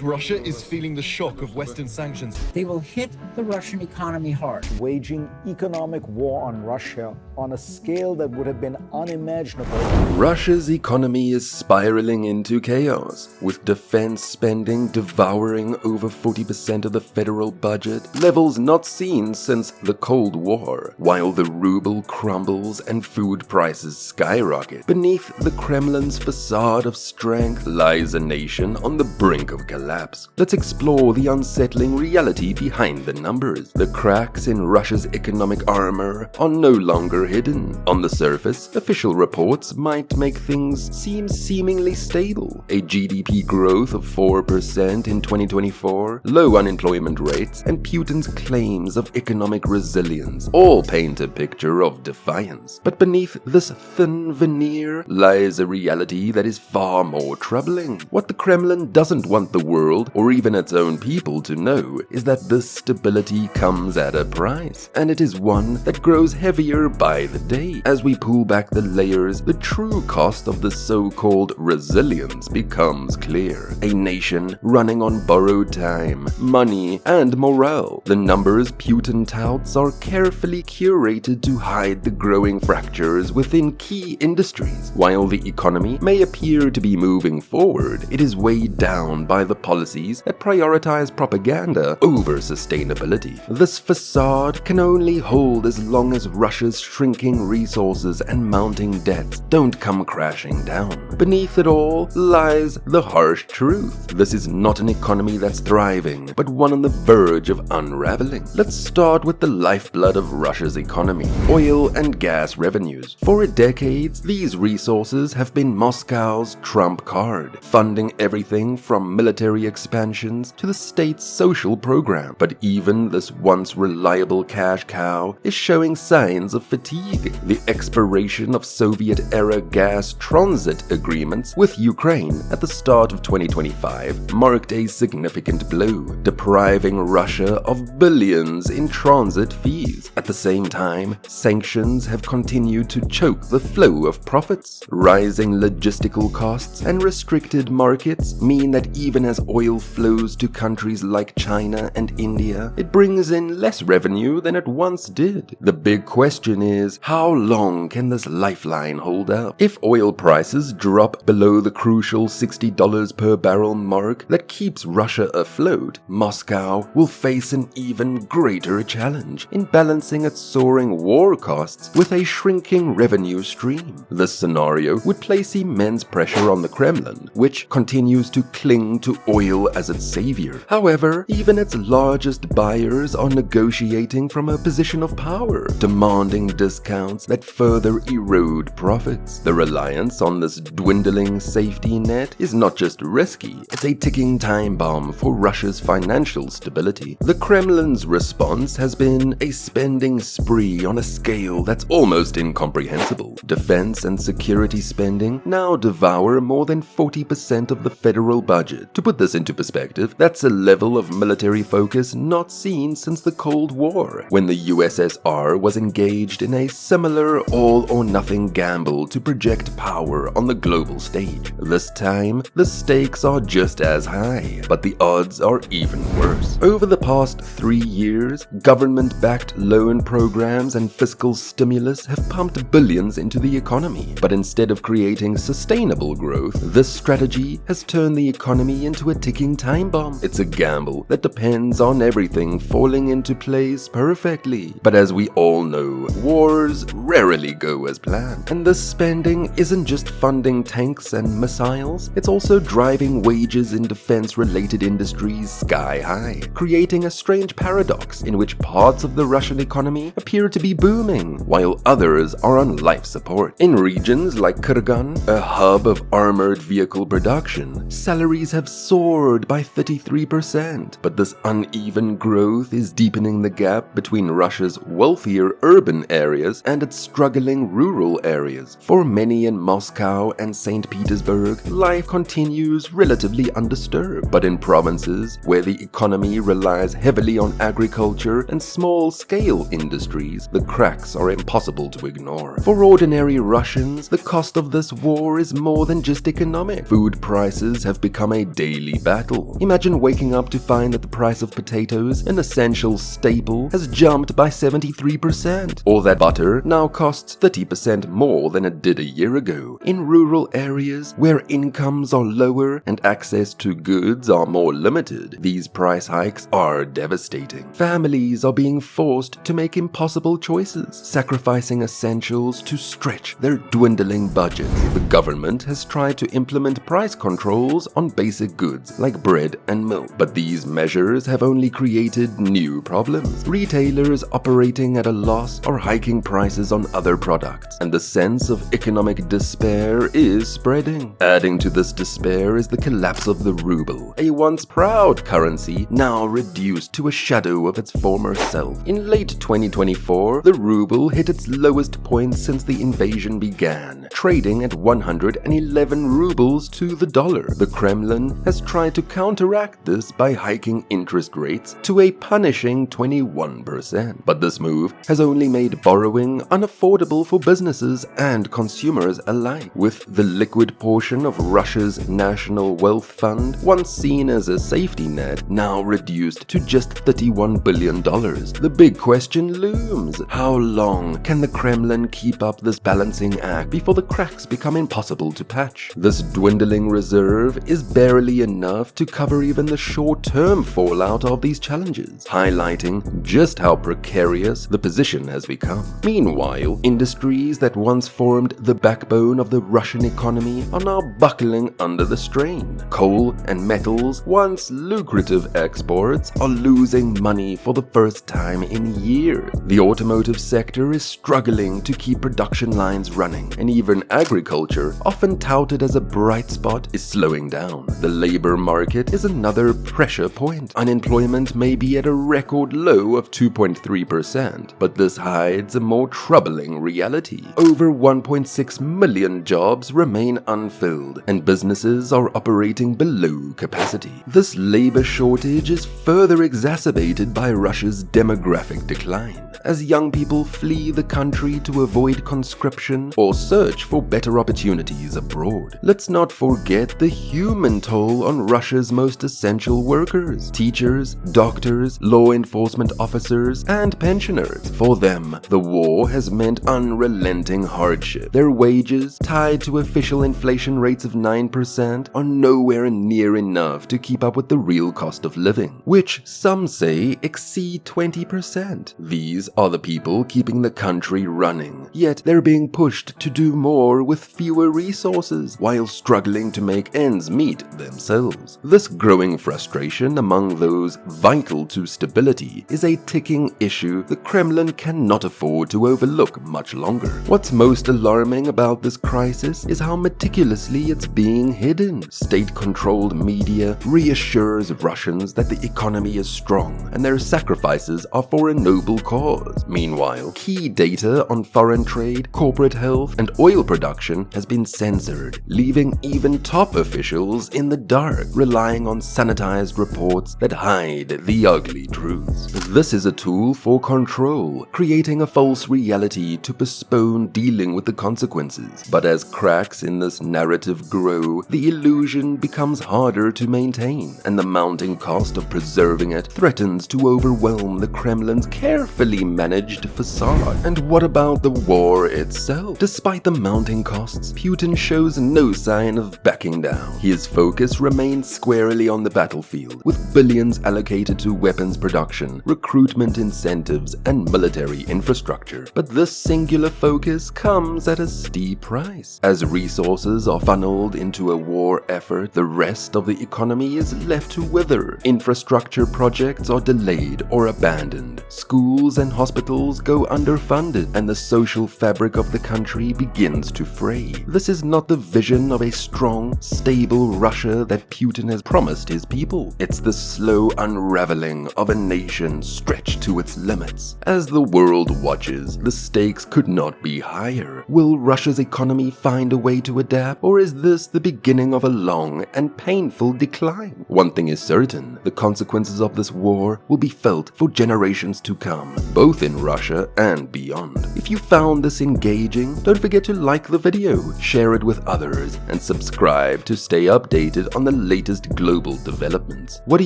Russia is feeling the shock of Western sanctions. They will hit the Russian economy hard. Waging economic war on Russia on a scale that would have been unimaginable. Russia's economy is spiraling into chaos, with defense spending devouring over 40% of the federal budget, levels not seen since the Cold War, while the ruble crumbles and food prices skyrocket. Beneath the Kremlin's facade of strength lies a nation on the brink of collapse. Let's explore the unsettling reality behind the numbers. The cracks in Russia's economic armor are no longer hidden. On the surface, official reports might make things seem seemingly stable. A GDP growth of 4% in 2024, low unemployment rates, and Putin's claims of economic resilience all paint a picture of defiance. But beneath this thin veneer lies a reality that is far more troubling. What the Kremlin doesn't want the world or even its own people to know is that this stability comes at a price, and it is one that grows heavier by the day. As we pull back the layers, the true cost of the so-called resilience becomes clear. A nation running on borrowed time, money, and morale. The numbers Putin touts are carefully curated to hide the growing fractures within key industries. While the economy may appear to be moving forward, it is weighed down by the policies that prioritize propaganda over sustainability. This facade can only hold as long as Russia's shrinking resources and mounting debts don't come crashing down. Beneath it all lies the harsh truth. This is not an economy that's thriving, but one on the verge of unraveling. Let's start with the lifeblood of Russia's economy: oil and gas revenues. For decades, these resources have been Moscow's trump card, funding everything from military expansions to the state's social program. But even this once reliable cash cow is showing signs of fatigue. The expiration of Soviet-era gas transit agreements with Ukraine at the start of 2025 marked a significant blow, depriving Russia of billions in transit fees. At the same time, sanctions have continued to choke the flow of profits. Rising logistical costs and restricted markets mean that even as oil flows to countries like China and India, it brings in less revenue than it once did. The big question is, how long can this lifeline hold up? If oil prices drop below the crucial $60 per barrel mark that keeps Russia afloat, Moscow will face an even greater challenge in balancing its soaring war costs with a shrinking revenue stream. This scenario would place immense pressure on the Kremlin, which continues to cling to oil as its savior. However, even its largest buyers are negotiating from a position of power, demanding discounts that further erode profits. The reliance on this dwindling safety net is not just risky, it's a ticking time bomb for Russia's financial stability. The Kremlin's response has been a spending spree on a scale that's almost incomprehensible. Defense and security spending now devour more than 40% of the federal budget. To put this into perspective, that's a level of military focus not seen since the Cold War, when the USSR was engaged in a similar all-or-nothing gamble to project power on the global stage. This time, the stakes are just as high, but the odds are even worse. Over the past 3 years, government-backed loan programs and fiscal stimulus have pumped billions into the economy. But instead of creating sustainable growth, this strategy has turned the economy into a ticking time bomb. It's a gamble that depends on everything falling into place perfectly. But as we all know, wars rarely go as planned. And this spending isn't just funding tanks and missiles, it's also driving wages in defense-related industries sky high, creating a strange paradox in which parts of the Russian economy appear to be booming, while others are on life support. In regions like Kurgan, a hub of armored vehicle production, salaries have soared by 33%, but this uneven growth is deepening the gap between Russia's wealthier urban areas and its struggling rural areas. For many in Moscow and St. Petersburg, life continues relatively undisturbed, but in provinces where the economy relies heavily on agriculture and small-scale industries, the cracks are impossible to ignore. For ordinary Russians, the cost of this war is more than just economic. Food prices have become a daily daily battle. Imagine waking up to find that the price of potatoes, an essential staple, has jumped by 73%, or that butter now costs 30% more than it did a year ago. In rural areas where incomes are lower and access to goods are more limited, these price hikes are devastating. Families are being forced to make impossible choices, sacrificing essentials to stretch their dwindling budgets. The government has tried to implement price controls on basic goods like bread and milk, but these measures have only created new problems. Retailers operating at a loss are hiking prices on other products, and the sense of economic despair is spreading. Adding to this despair is the collapse of the ruble, a once proud currency now reduced to a shadow of its former self. In late 2024, the ruble hit its lowest point since the invasion began, trading at 111 rubles to the dollar. The Kremlin has tried to counteract this by hiking interest rates to a punishing 21%. But this move has only made borrowing unaffordable for businesses and consumers alike. With the liquid portion of Russia's national wealth fund, once seen as a safety net, now reduced to just $31 billion, the big question looms. How long can the Kremlin keep up this balancing act before the cracks become impossible to patch? This dwindling reserve is barely enough to cover even the short-term fallout of these challenges, highlighting just how precarious the position has become. Meanwhile, industries that once formed the backbone of the Russian economy are now buckling under the strain. Coal and metals, once lucrative exports, are losing money for the first time in years. The automotive sector is struggling to keep production lines running, and even agriculture, often touted as a bright spot, is slowing down. The labor market is another pressure point. Unemployment may be at a record low of 2.3%, but this hides a more troubling reality. Over 1.6 million jobs remain unfilled, and businesses are operating below capacity. This labor shortage is further exacerbated by Russia's demographic decline, as young people flee the country to avoid conscription or search for better opportunities abroad. Let's not forget the human toll on Russia's most essential workers: teachers, doctors, law enforcement officers, and pensioners. For them, the war has meant unrelenting hardship. Their wages, tied to official inflation rates of 9%, are nowhere near enough to keep up with the real cost of living, which some say exceed 20%. These are the people keeping the country running, yet they're being pushed to do more with fewer resources while struggling to make ends meet themselves. This growing frustration among those vital to stability is a ticking issue the Kremlin cannot afford to overlook much longer. What's most alarming about this crisis is how meticulously it's being hidden. State-controlled media reassures Russians that the economy is strong and their sacrifices are for a noble cause. Meanwhile, key data on foreign trade, corporate health, and oil production has been censored, leaving even top officials in the dark, relying on sanitized reports that hide the ugly truths. This is a tool for control, creating a false reality to postpone dealing with the consequences. But as cracks in this narrative grow, the illusion becomes harder to maintain, and the mounting cost of preserving it threatens to overwhelm the Kremlin's carefully managed facade. And what about the war itself? Despite the mounting costs, Putin shows no sign of backing down. His focus remains squarely on the battlefield, with billions allocated to weapons production, recruitment incentives, and military infrastructure. But this singular focus comes at a steep price. As resources are funneled into a war effort, the rest of the economy is left to wither. Infrastructure projects are delayed or abandoned. Schools and hospitals go underfunded, and the social fabric of the country begins to fray. This is not the vision of a strong, stable Russia that Putin has promised his people. It's the slow unraveling of a nation stretched to its limits. As the world watches, the stakes could not be higher. Will Russia's economy find a way to adapt, or is this the beginning of a long and painful decline? One thing is certain: the consequences of this war will be felt for generations to come, both in Russia and beyond. If you found this engaging, don't forget to like the video, share it with others, and subscribe to stay updated on the latest global developments. What do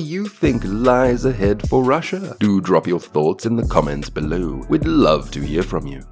you think lies ahead for Russia? Do drop your thoughts in the comments below. We'd love to hear from you.